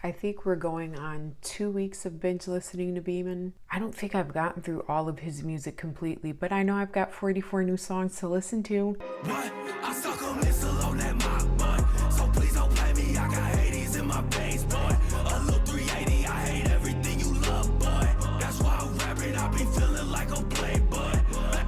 I think we're going on 2 weeks of binge listening to Beamon. I don't think I've gotten through all of his music completely, but I know I've got 44 new songs to listen to. What? I suck a missile on that mob, boy. So please don't play me. I got Hades in my base, boy. A little 380. I hate everything you love, boy. That's why I'm rapping. I be feeling like a Playboy.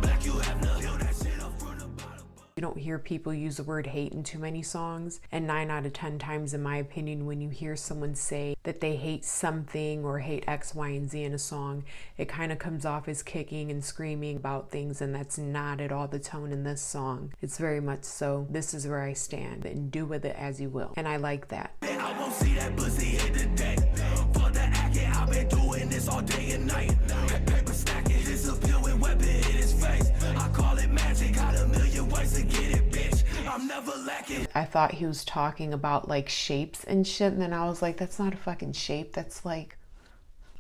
Black, you have no feel that shit up from the bottom. You don't hear people use the word hate in too many songs, and 9 out of 10 times, in my opinion, when you hear someone say that they hate something or hate X, Y, and Z in a song, it kind of comes off as kicking and screaming about things, and that's not at all the tone in this song. It's very much so, this is where I stand, and do with it as you will, and I like that. I won't see that pussy hit the deck. For the acting, I've been doing this all day and night. Paper stacking, disappear with weapon in his face. I call it magic, got a million ways to get it, bitch. I'm never lacking. I thought he was talking about like shapes and shit, and then I was like, that's not a fucking shape, that's like,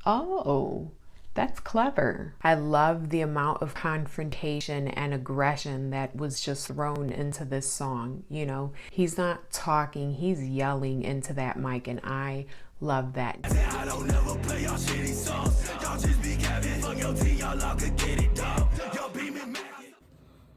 oh, that's clever. I love the amount of confrontation and aggression that was just thrown into this song. You know, he's not talking, he's yelling into that mic, and I love that. I don't never play y'all shitty songs. Y'all just be gabbing. Fuck your team, y'all all could get it, dog. Y'all Beamon.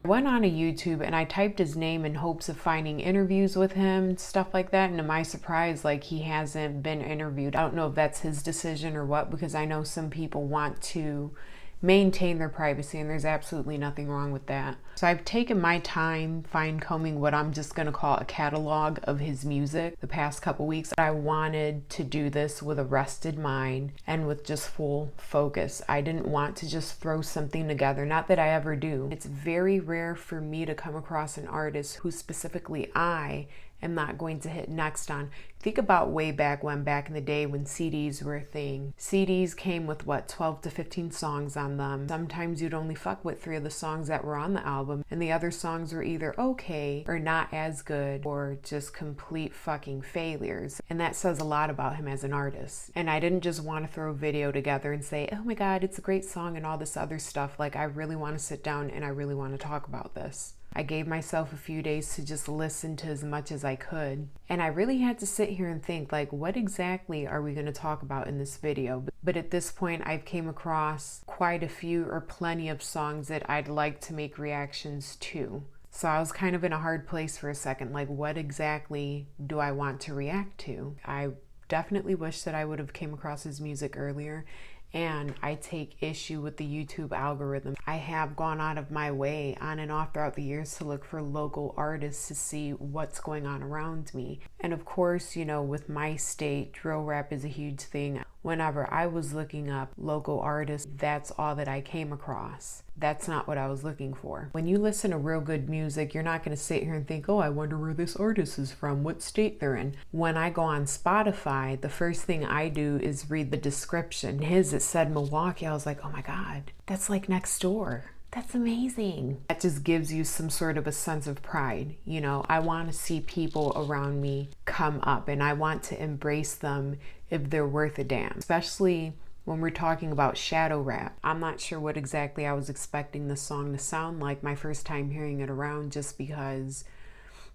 I went on to YouTube and I typed his name in hopes of finding interviews with him, stuff like that, and to my surprise, like, he hasn't been interviewed. I don't know if that's his decision or what, because I know some people want to maintain their privacy, and there's absolutely nothing wrong with that. So I've taken my time fine combing what I'm just gonna call a catalog of his music the past couple weeks. I wanted to do this with a rested mind and with just full focus. I didn't want to just throw something together, not that I ever do. It's very rare for me to come across an artist who specifically I am not going to hit next on. Think about way back in the day when CDs were a thing. CDs came with what, 12 to 15 songs on them. Sometimes you'd only fuck with 3 of the songs that were on the album, and the other songs were either okay or not as good or just complete fucking failures. And that says a lot about him as an artist. And I didn't just want to throw a video together and say, oh my God, it's a great song and all this other stuff. Like, I really want to sit down and I really want to talk about this. I gave myself a few days to just listen to as much as I could. And I really had to sit here and think, like, what exactly are we going to talk about in this video? But at this point, I've came across quite a few or plenty of songs that I'd like to make reactions to. So I was kind of in a hard place for a second. Like, what exactly do I want to react to? I definitely wish that I would have came across his music earlier. And I take issue with the YouTube algorithm. I have gone out of my way on and off throughout the years to look for local artists to see what's going on around me. And of course, you know, with my state, drill rap is a huge thing. Whenever I was looking up local artists, that's all that I came across. That's not what I was looking for. When you listen to real good music, you're not going to sit here and think, oh, I wonder where this artist is from, what state they're in. When I go on Spotify, the first thing I do is read the description. It said Milwaukee. I was like, oh my God, that's like next door. That's amazing. That just gives you some sort of a sense of pride. You know, I want to see people around me come up, and I want to embrace them if they're worth a damn, especially when we're talking about shadow rap. I'm not sure what exactly I was expecting the song to sound like my first time hearing it around, just because,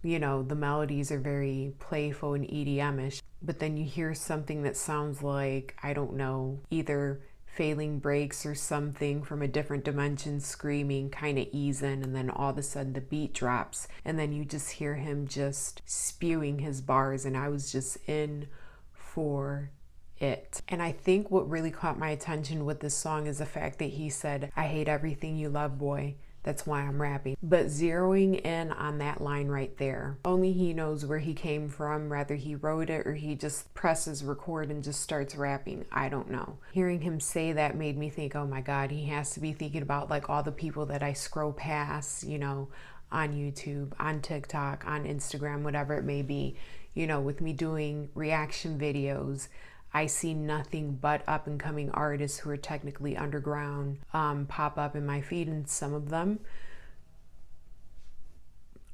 you know, the melodies are very playful and EDM-ish. But then you hear something that sounds like, I don't know, either Failing Breaks or something from a different dimension screaming, kind of easing, and then all of a sudden the beat drops, and then you just hear him just spewing his bars, and I was just in for it. And I think what really caught my attention with this song is the fact that he said, I hate everything you love, boy. That's why I'm rapping. But zeroing in on that line right there, only he knows where he came from, whether he wrote it or he just presses record and just starts rapping. I don't know. Hearing him say that made me think, oh my God, he has to be thinking about like all the people that I scroll past, you know, on YouTube, on TikTok, on Instagram, whatever it may be. You know, with me doing reaction videos, I see nothing but up and coming artists who are technically underground pop up in my feed, and some of them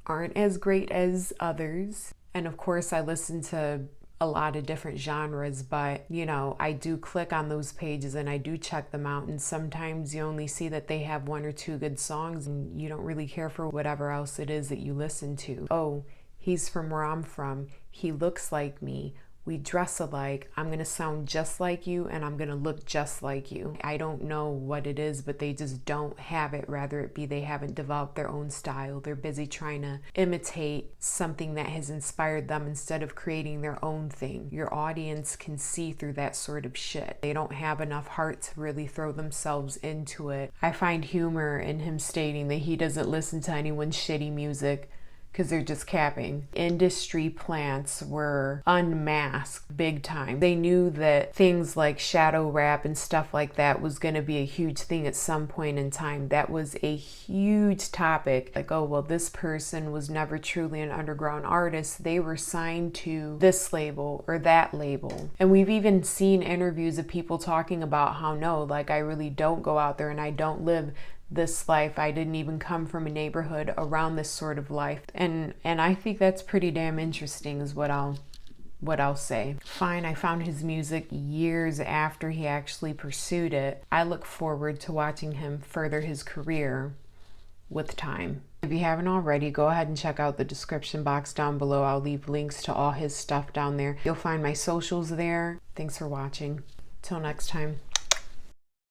aren't as great as others. And of course, I listen to a lot of different genres, but you know, I do click on those pages and I do check them out, and sometimes you only see that they have 1 or 2 good songs and you don't really care for whatever else it is that you listen to. Oh, he's from where I'm from, he looks like me. we dress alike, I'm gonna sound just like you and I'm gonna look just like you. I don't know what it is, but they just don't have it. Rather it be they haven't developed their own style. They're busy trying to imitate something that has inspired them instead of creating their own thing. Your audience can see through that sort of shit. They don't have enough heart to really throw themselves into it. I find humor in him stating that he doesn't listen to anyone's shitty music because they're just capping. Industry plants were unmasked big time. They knew that things like shadow rap and stuff like that was going to be a huge thing at some point in time. That was a huge topic. Like, oh, well, this person was never truly an underground artist. They were signed to this label or that label. And we've even seen interviews of people talking about how no, like I really don't go out there and I don't live this life. I didn't even come from a neighborhood around this sort of life. And I think that's pretty damn interesting is what I'll say. Fine, I found his music years after he actually pursued it. I look forward to watching him further his career with time. If you haven't already, go ahead and check out the description box down below. I'll leave links to all his stuff down there. You'll find my socials there. Thanks for watching. Till next time.